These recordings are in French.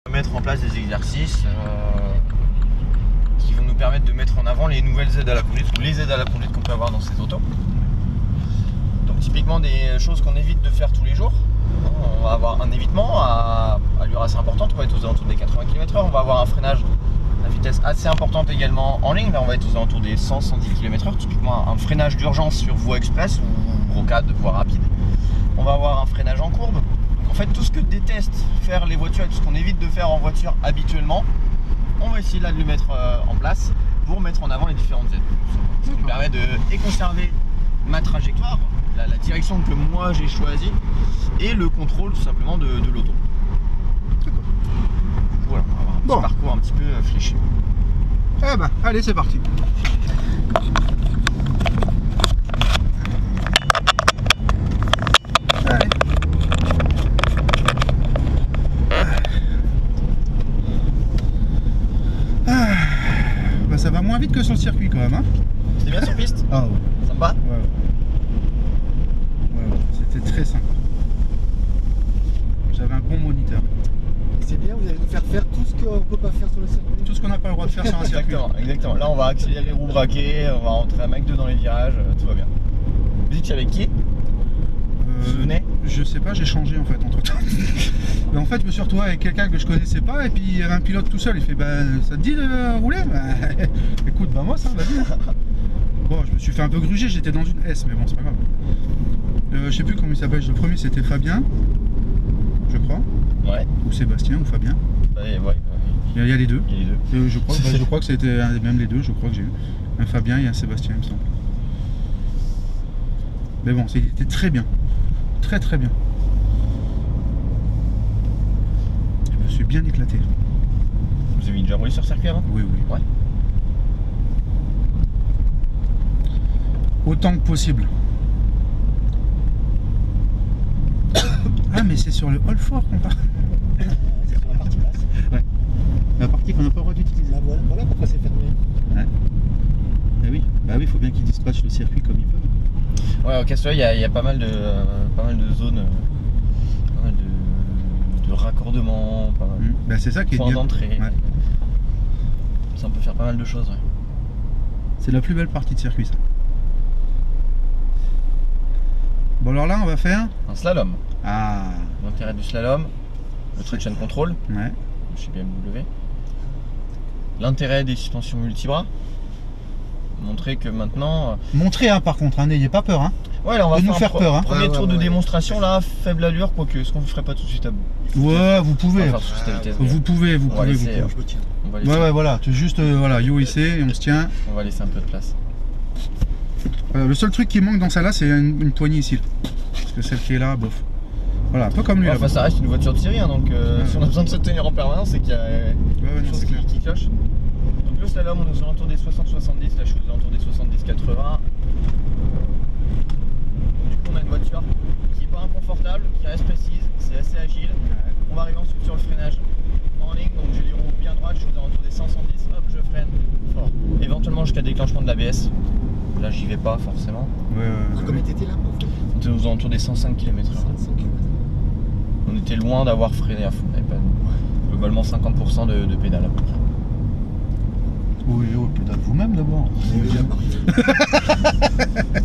Mettre en place des exercices qui vont nous permettre de mettre en avant les nouvelles aides à la conduite ou les aides à la conduite qu'on peut avoir dans ces autos. Donc typiquement des choses qu'on évite de faire tous les jours. On va avoir un évitement à allure assez importante, on va être aux alentours des 80 km/h. On va avoir un freinage à vitesse assez importante également en ligne. Là on va être aux alentours des 100-110 km/h. Typiquement un freinage d'urgence sur voie express ou rocade, voie rapide. On va avoir un freinage en courbe. En fait, tout ce que détestent faire les voitures et tout ce qu'on évite de faire en voiture habituellement, on va essayer là de le mettre en place pour mettre en avant les différentes aides. Ce qui me permet de conserver ma trajectoire, la direction que moi j'ai choisie et le contrôle tout simplement de l'auto. Voilà, on va avoir un petit parcours un petit peu fléché. Eh ben, allez, c'est parti. Ça va moins vite que sur le circuit quand même, hein. C'était bien sur piste? Ah ouais. Sympa? Ouais, c'était très sympa. J'avais un bon moniteur. C'est bien, vous allez nous faire faire tout ce qu'on ne peut pas faire sur le circuit. Tout ce qu'on n'a pas le droit de faire sur un circuit. Exactement. Là on va accélérer roue braquée, on va rentrer à Mac 2 dans les virages, tout va bien. Vous dites avec qui? Vous vous souvenez? Je sais pas, j'ai changé en fait entre temps. Mais en fait je me suis retrouvé avec quelqu'un que je connaissais pas et puis il y avait un pilote tout seul, il fait bah ça te dit de rouler? Bah, écoute, bah moi ça, vas-y. Bon, je me suis fait un peu gruger, j'étais dans une S, mais bon c'est pas grave. Je sais plus comment il s'appelle, le premier c'était Fabien, je crois. Ouais. Ou Sébastien ou Fabien. Ouais. Il y a les deux. Il y a les deux. Je crois que c'était même les deux, je crois que j'ai eu. Un Fabien et un Sébastien il me semble. Mais bon, c'était très bien. Très bien. Je me suis bien éclaté. Vous avez déjà roulé sur circuit avant? Oui. Ouais. Autant que possible. Ah mais c'est sur le hall fort qu'on parle. C'est sur la partie basse. Ouais. La partie qu'on n'a pas le droit d'utiliser. Là, voilà pourquoi c'est fermé. Ouais. Bah oui, il faut bien qu'ils dispatchent le circuit comme ils peuvent. Ouais, au Castellet, il y a pas mal de zones, pas mal de raccordements, pas mal Bah c'est ça qui de est points bien. d'entrée. Ouais. Ça on peut faire pas mal de choses. Ouais. C'est la plus belle partie de circuit ça. Bon alors là on va faire Un slalom. Ah L'intérêt du slalom, le traction control, ouais. chez BMW. L'intérêt des suspensions multibras. Montrer que maintenant. Montrez hein, par contre, hein, n'ayez pas peur hein. Ouais, là on va De nous faire peur, hein. Premier tour de Ouais. démonstration là, faible allure, quoique, est-ce qu'on ne ferait pas tout de suite à bout? Ouais, vous pouvez. On va faire sous cette vitesse. Vous pouvez. On va laisser, Je me tiens. on va laisser, Ouais, voilà, tu juste voilà, yo ici et on se tient. on va laisser un peu de place. Le seul truc qui manque dans celle-là, c'est une poignée ici. Parce que celle qui est là, bof. Voilà, un peu comme lui là. Enfin, ça reste une voiture de série, hein, donc si on a besoin de se tenir en permanence, c'est qu'il y a non, quelque chose c'est clair. qui cloche. Donc le slalom, on est aux alentours des 60-70, là je suis aux alentours des 70-80. Du coup, on a une voiture qui est pas inconfortable, qui reste précise, c'est assez agile. On va arriver ensuite sur le freinage en ligne, donc j'ai les roues bien droites, je suis aux alentours des 100-110, hop, je freine fort. Éventuellement jusqu'à déclenchement de l'ABS. Là, j'y vais pas forcément. Combien t'étais là en fait? On était aux alentours des 105 km/h. 100 km. On était loin d'avoir freiné à fond. On avait pas globalement 50% de pédale à peu près. Oui, pédale vous-même d'abord.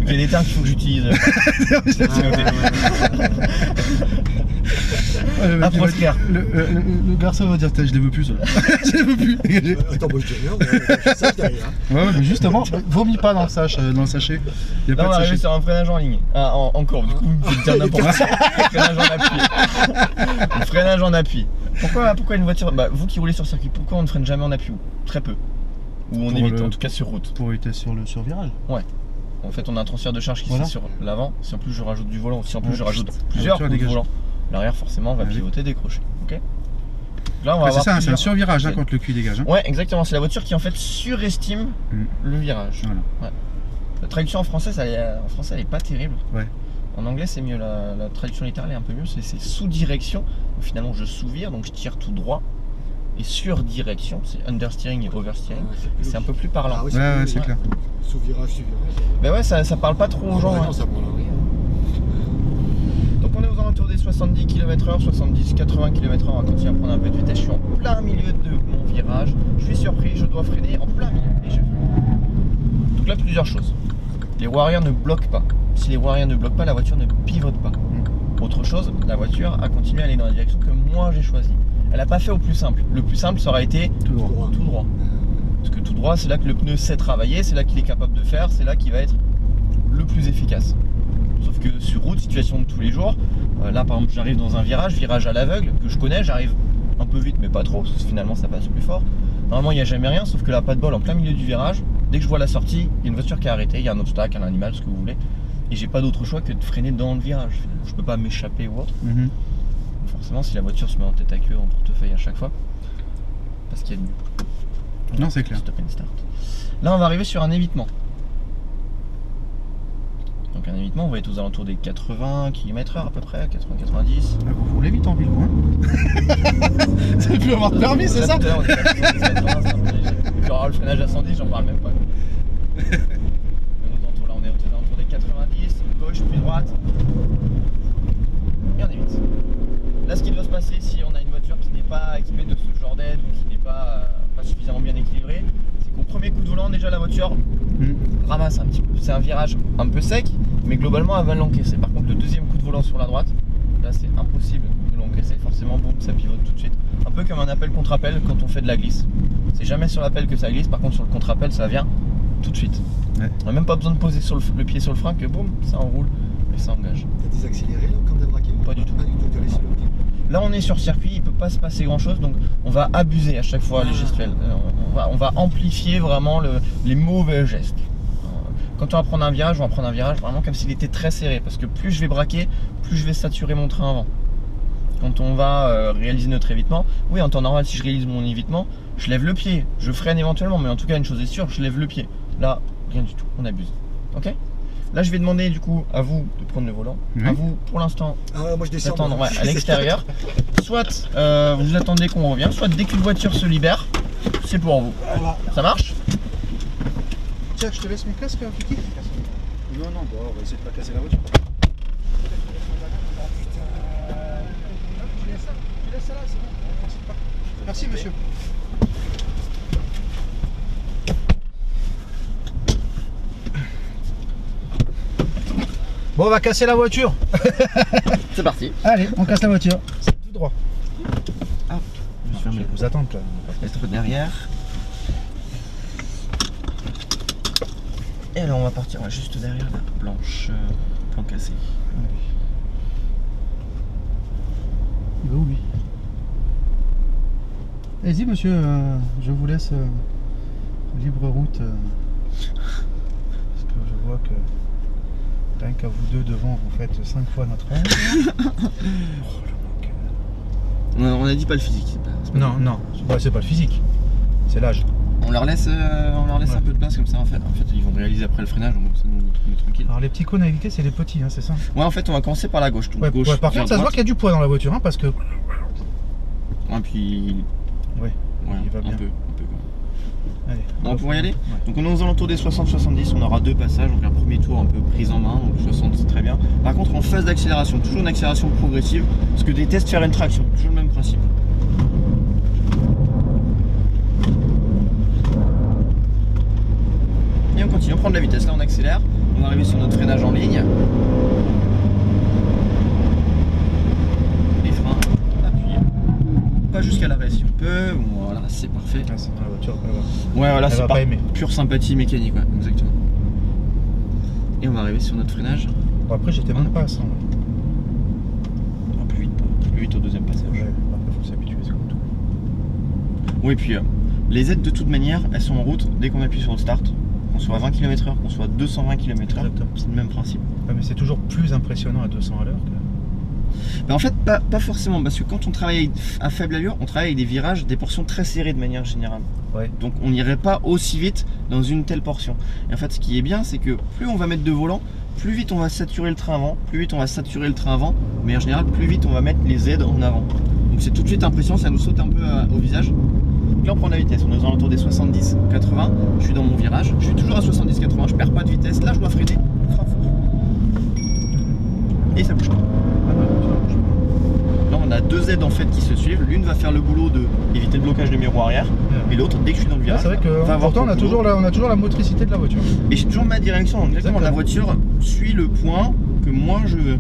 Il y a des termes qu'il faut que j'utilise. Approche claire. Le garçon va dire, je les veux plus ceux-là. Je les veux plus. Attends, moi je dis rien, je sais derrière. Ouais, mais justement, vomis pas dans le sachet. Y a Là, pas on de est arrivé sachet. sur un freinage en ligne. En courbe, du coup, vous me dire n'importe quoi. Freinage en appui. Le freinage en appui. Pourquoi une voiture. Bah, vous qui roulez sur circuit, pourquoi on ne freine jamais en appui ou très peu? Ou on Pour évite, le- en tout cas sur route. Pour éviter sur le survirage. En fait, on a un transfert de charge qui Voilà. se fait sur l'avant. Si en plus je rajoute du volant, si en plus Ouais. je rajoute La plusieurs voiture coups de dégage. volant, l'arrière forcément va Ah oui. pivoter, décrocher. Ok. Là, on va Ouais, c'est avoir ça, c'est un plusieurs- survirage hein, quand le cul dégage. Hein. Ouais, exactement. C'est la voiture qui en fait surestime le virage. Voilà. La traduction en français, en français, elle est pas terrible. Ouais. En anglais, c'est mieux. La traduction littérale est un peu mieux. C'est sous direction. Donc, finalement, je sous-vire, donc je tire tout droit. Et sur direction, c'est understeering et oversteering. C'est un peu plus parlant. Ah oui, Ouais, plus- c'est clair. Sous-virage. Mais ouais, ça parle pas trop aux gens. Ouais, hein. non, ça prend rien. Donc on est aux alentours alentours des 70 km/h, 70-80 km/h, on va continuer à prendre un peu de vitesse. Je suis en plein milieu de mon virage. Je suis surpris, je dois freiner en plein milieu. Et je freine. Donc là, plusieurs choses. Les roues arrière ne bloquent pas. Si les roues arrière ne bloquent pas, la voiture ne pivote pas. Autre chose, la voiture a continué à aller dans la direction que moi j'ai choisie. Elle n'a pas fait au plus simple. Le plus simple, ça aurait été Tout droit. tout droit. Parce que tout droit, c'est là que le pneu sait travailler, c'est là qu'il est capable de faire, c'est là qu'il va être le plus efficace. Sauf que sur route, situation de tous les jours, là par exemple j'arrive dans un virage à l'aveugle, que je connais, j'arrive un peu vite mais pas trop, parce que finalement ça passe plus fort. Normalement il n'y a jamais rien, sauf que là pas de bol, en plein milieu du virage, dès que je vois la sortie, il y a une voiture qui a arrêté, il y a un obstacle, un animal, ce que vous voulez, et j'ai pas d'autre choix que de freiner dans le virage. Je peux pas m'échapper ou autre. Forcément si la voiture se met en tête à queue, en portefeuille à chaque fois, parce qu'il y a une... Non, c'est clair. Stop and start. Là on va arriver sur un évitement. Donc un évitement, on va être aux alentours des 80 km/h à peu près, 80-90. Ah, vous roulez vite en ville, vous, hein. Vous avez pu avoir de permis, c'est ça? Tout à l'heure, on était à 70, 80, c'est un peu léger. Et puis alors, le freinage à 110, j'en parle même pas. On est aux alentours des 90, gauche puis droite. Et on évite. Là, ce qui doit se passer si on a une voiture qui n'est pas équipée de ce genre d'aide ou qui n'est pas suffisamment bien équilibrée, c'est qu'au premier coup de volant, déjà la voiture ramasse un petit peu. C'est un virage un peu sec, mais globalement elle va l'encaisser. Par contre, le deuxième coup de volant sur la droite, là c'est impossible de l'encaisser. Forcément, boum, ça pivote tout de suite. Un peu comme un appel contre-appel quand on fait de la glisse. C'est jamais sur l'appel que ça glisse, par contre sur le contre-appel ça vient tout de suite. Ouais. On n'a même pas besoin de poser sur le pied sur le frein que boum, ça enroule et ça engage. T'as désaccéléré là quand t'as braqué? Pas du tout. Pas du tout, t'as laissé le pied. Là on est sur circuit, il ne peut pas se passer grand chose, donc on va abuser à chaque fois les gestuels. On va amplifier vraiment les mauvais gestes. Quand on va prendre un virage, on va prendre un virage vraiment comme s'il était très serré, parce que plus je vais braquer, plus je vais saturer mon train avant. Quand on va réaliser notre évitement, oui, en temps normal, si je réalise mon évitement, je lève le pied, je freine éventuellement, mais en tout cas une chose est sûre, je lève le pied. Là, rien du tout, on abuse. Ok? Là, je vais demander du coup à vous de prendre le volant, à vous pour l'instant Moi je descends. d'attendre à l'extérieur. Soit vous attendez qu'on revient, soit dès qu'une voiture se libère, c'est pour vous. Voilà. Ça marche? Tiens, je te laisse mon casque, Kiki. Non, non, bon, on va essayer de pas casser la voiture. Tu laisses ça là, c'est bon. Merci, monsieur. Bon, on va casser la voiture. C'est parti. Allez, on casse la voiture. C'est tout droit. Hop, Je vais vous attendre là. Reste derrière. Et alors on va partir juste derrière la planche, plan cassé. Il va où lui? Allez-y monsieur, je vous laisse libre route. Parce que je vois que rien qu'à vous deux devant, vous faites 5 fois notre âge. On a dit pas le physique. c'est pas- Non, non, c'est pas le physique, c'est l'âge. On leur laisse, un peu de place comme ça en fait. En fait, ils vont réaliser après le freinage, donc ça nous met tranquille. Alors les petits cônes à éviter, c'est les petits, hein, c'est ça? Ouais, en fait, on va commencer par la gauche. Donc Ouais, gauche ouais, par vers contre, ça se voit droite. qu'il y a du poids dans la voiture, hein, parce que. Ouais, puis. Ouais, Ouais, il va bien. un peu. Allez. On pourrait y aller? Ouais. Donc on est aux alentours des 60-70, on aura deux passages, donc un premier tour un peu prise en main, donc 60 c'est très bien. Par contre en phase d'accélération, toujours une accélération progressive, parce que des tests faire une traction, toujours le même principe. Et on continue, on prend de la vitesse, là on accélère, on va arriver sur notre freinage en ligne. Les freins, appuyés. Pas jusqu'à l'arrêt si on peut, voilà c'est parfait. Ah, c'est dans la voiture, elle va. Ouais voilà, Elle c'est va pas aimer. pure sympathie mécanique, ouais, exactement. Et on va arriver sur notre freinage. Bon, après, j'étais même pas à 100. là. Plus vite au deuxième passage. Ouais, après, faut s'habituer, c'est comme tout. Oui, et puis les aides de toute manière, elles sont en route dès qu'on appuie sur le start. Qu'on soit à 20 km/h, qu'on soit à 220 km/h, Exactement. c'est le même principe. Ouais, mais c'est toujours plus impressionnant à 200 à l'heure que. Mais en fait, pas forcément, parce que quand on travaille à faible allure, on travaille avec des virages, des portions très serrées de manière générale. Ouais. Donc on n'irait pas aussi vite dans une telle portion. Et en fait, ce qui est bien, c'est que plus on va mettre de volant, plus vite on va saturer le train avant, mais en général, plus vite on va mettre les aides en avant. Donc c'est tout de suite impressionnant, ça nous saute un peu au visage. Donc là on prend la vitesse, on est aux alentours des 70-80, je suis dans mon virage, je suis toujours à 70-80, je perds pas de vitesse, là je dois freiner, frein fort. Et ça bouge pas. Ah, bah, tu vois, a deux aides en fait qui se suivent. L'une va faire le boulot de éviter le blocage de miroir arrière, et l'autre, dès que je suis dans le virage, c'est vrai que va avoir pourtant pour on a toujours la motricité de la voiture. Et j'ai toujours ma direction, donc exactement, la voiture suit le point que moi je veux.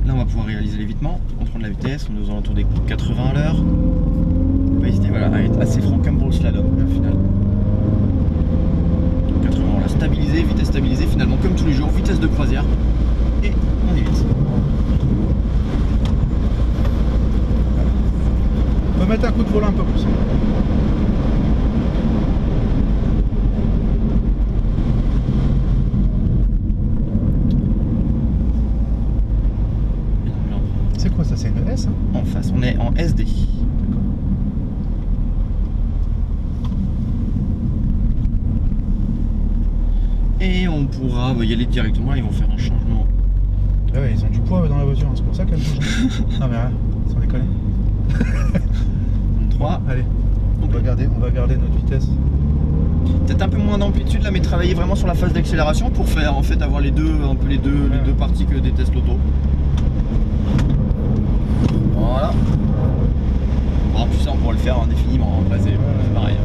Là on va pouvoir réaliser l'évitement, contrôle de la vitesse, on est aux alentours des 80 à l'heure. On va hésiter voilà, à être assez franc comme pour le slalom au final. 80, on l'a stabilisé, vitesse stabilisée finalement comme tous les jours, vitesse de croisière et on évite. On peut mettre un coup de volant un peu plus. C'est quoi ça? C'est une S hein? En face, on est en SD. Et on pourra y aller directement, ils vont faire un changement. Ah ouais, ils ont du poids dans la voiture, hein. C'est pour ça qu'elle bouge. Ah mais rien, sans déconner. 3. Allez, on va garder notre vitesse. Peut-être un peu moins d'amplitude là, mais travailler vraiment sur la phase d'accélération pour faire en fait avoir les deux parties que déteste l'auto. Voilà. Bon, en plus ça on pourra le faire indéfiniment, après c'est pareil.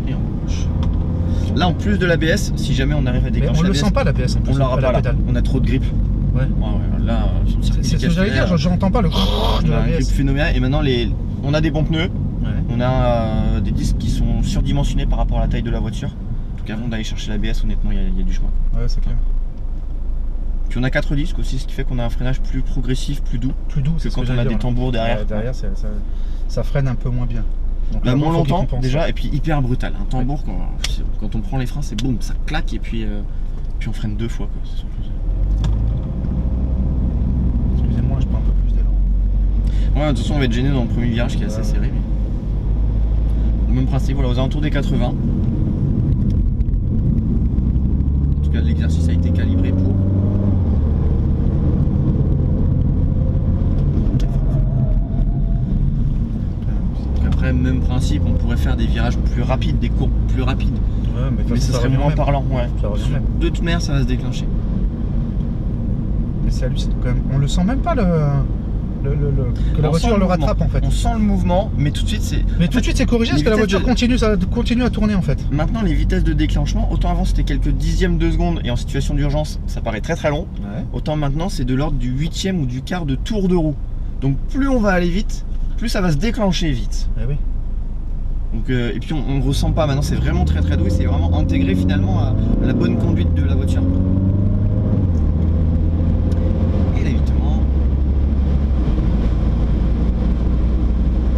Et on bouge. Là en plus de l'ABS, si jamais on arrive à déclencher l'ABS, on le sent pas l'ABS en plus. On l'aura pas là, on a trop de grip. Ouais. Là, c'est ce que j'allais dire, j'entends pas le on a un grip phénoménal et maintenant on a des bons pneus, on a des disques qui sont surdimensionnés par rapport à la taille de la voiture. Donc avant d'aller chercher l'ABS, honnêtement, il y a du chemin. Ouais, c'est clair. Puis on a 4 disques aussi, ce qui fait qu'on a un freinage plus progressif, plus doux. Plus doux, c'est que quand on a des tambours derrière. Derrière, ça freine un peu moins bien. Donc, là, moins longtemps déjà, et puis hyper brutal. Un tambour, quand on prend les freins, c'est boum, ça claque et puis on freine 2 fois. Excusez-moi, je prends un peu plus d'élan. Ouais, de toute façon, on va être gêné dans le premier virage qui est assez serré. Mais... Même principe, voilà, aux alentours des 80. En tout cas, l'exercice a été calibré pour. Après, même principe, on pourrait faire des virages plus rapides, des courbes plus rapides. Ouais, mais ça serait moins parlant. Ouais. De toute manière, ça va se déclencher. Mais c'est hallucinant quand même. On le sent même pas que la voiture le rattrape en fait. On sent le mouvement, mais tout de suite c'est. Mais tout de suite c'est corrigé parce que la voiture continue à tourner en fait. Maintenant les vitesses de déclenchement, autant avant c'était quelques dixièmes de seconde et en situation d'urgence ça paraît très très long. Ouais. Autant maintenant c'est de l'ordre du 8e ou du quart de tour de roue. Donc plus on va aller vite, plus ça va se déclencher vite. Eh oui. Donc, et puis on ne ressent pas, maintenant c'est vraiment très très doux et c'est vraiment intégré finalement à la bonne conduite de la voiture. Et l'évitement.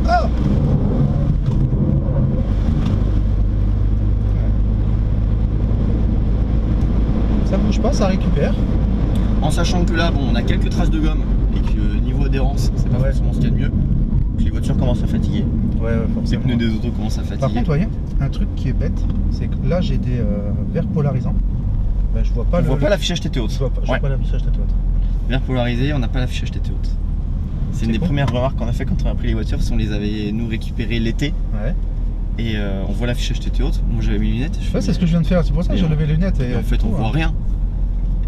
Oh! Ça bouge pas, ça récupère. En sachant que là, bon, on a quelques traces de gomme et que niveau adhérence, c'est pas forcément ce qu'il y a de mieux. Les voitures commencent à fatiguer. Ouais, forcément. Les pneus des autos commencent à fatiguer. Par contre, voyez, un truc qui est bête, c'est que là j'ai des verres polarisants. Ben, je vois pas on voit pas l'affichage TT haute. Je vois pas l'affichage TT haute. Verre polarisé, on n'a pas l'affichage TT haute. C'est une des premières remarques qu'on a fait quand on a pris les voitures, parce qu'on les avait nous récupérées l'été. Ouais. Et on voit l'affichage TT haute. Moi j'avais mis les lunettes. Ouais, c'est ce que je viens de faire, c'est pour ça que j'ai levé les lunettes. Et en fait, on voit rien.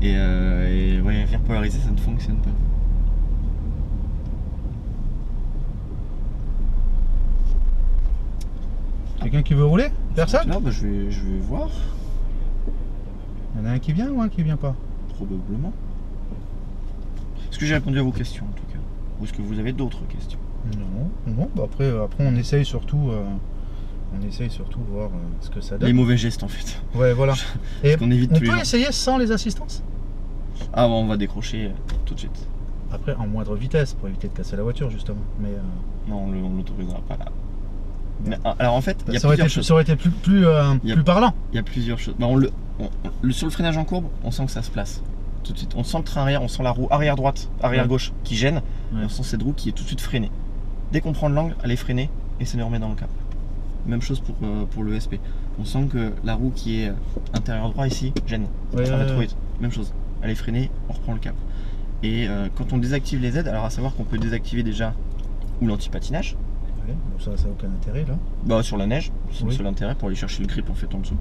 Et ouais, verre polarisé, ça ne fonctionne pas. Quelqu'un qui veut rouler? Personne? Là, bah, je vais voir. Il y en a un qui vient ou un qui vient pas? Probablement. Est-ce que j'ai répondu à vos questions en tout cas? Ou est-ce que vous avez d'autres questions? Non. Bah après on essaye surtout de voir ce que ça donne. Les mauvais gestes en fait. Ouais, voilà. Et on évite on peut essayer sans les assistances? Ah bon, on va décrocher tout de suite. Après en moindre vitesse pour éviter de casser la voiture justement. Mais non, on l'autorisera pas là. Mais, alors en fait, ça aurait été plus parlant. Il y a plusieurs choses. Bah, sur le freinage en courbe, on sent que ça se place tout de suite. On sent le train arrière, on sent la roue arrière droite, arrière gauche qui gêne. Ouais. Et on sent cette roue qui est tout de suite freinée. Dès qu'on prend l'angle, elle est freinée et ça nous remet dans le cap. Même chose pour le SP. On sent que la roue qui est intérieur droit ici gêne. Ça va trop vite. Même chose. Elle est freinée, on reprend le cap. Et quand on désactive les aides, alors à savoir qu'on peut désactiver déjà ou l'anti-patinage. Ouais, bon, ça n'a aucun intérêt là. Bah, sur la neige, c'est le Oui. seul intérêt pour aller chercher le grip en fait en dessous.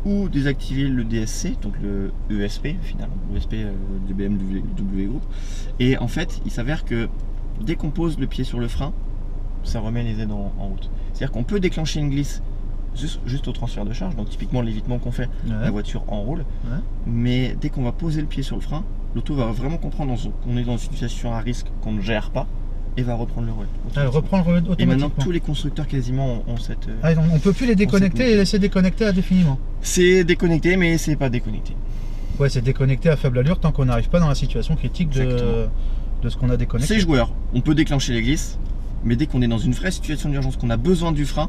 Ou désactiver le DSC, donc le ESP finalement, ESP du BMW Group. Et en fait, il s'avère que dès qu'on pose le pied sur le frein, ça remet les aides en route. C'est-à-dire qu'on peut déclencher une glisse juste au transfert de charge, donc typiquement l'évitement qu'on fait, la voiture enroule. Ouais. Mais dès qu'on va poser le pied sur le frein, l'auto va vraiment comprendre qu'on est dans une situation à risque qu'on ne gère pas et va reprendre le relais. Elle reprend le relais Et automatiquement. maintenant tous les constructeurs quasiment ont cette... Ah, on peut plus les déconnecter et laisser déconnecter indéfiniment. C'est déconnecté mais c'est pas déconnecté. Ouais, c'est déconnecté à faible allure tant qu'on n'arrive pas dans la situation critique de ce qu'on a déconnecté. C'est joueur, on peut déclencher les glisses, mais dès qu'on est dans une vraie situation d'urgence, qu'on a besoin du frein,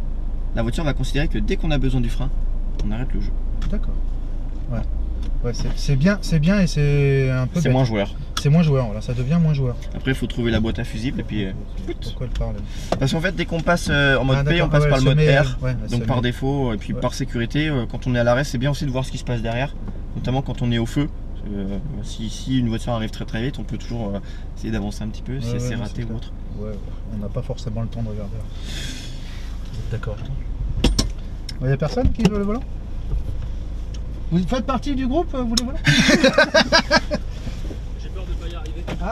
la voiture va considérer que dès qu'on a besoin du frein, on arrête le jeu. D'accord. Ouais. Ouais, c'est bien et c'est un peu. C'est bête. moins joueur. C'est moins joueur, voilà, ça devient moins joueur. Après, il faut trouver la boîte à fusible et puis. Pourquoi elle parle? Parce qu'en fait, dès qu'on passe en mode P, d'accord, on passe par le mode R. Ouais, Donc par défaut, et puis par sécurité, quand on est à l'arrêt, c'est bien aussi de voir ce qui se passe derrière, notamment quand on est au feu. Si une voiture arrive très très vite, on peut toujours essayer d'avancer un petit peu si c'est raté ou autre. Ouais, on n'a pas forcément le temps de regarder. D'accord. Il n'y a personne qui veut le volant? Vous faites partie du groupe, vous les volants? J'ai peur de ne pas y arriver. Ah,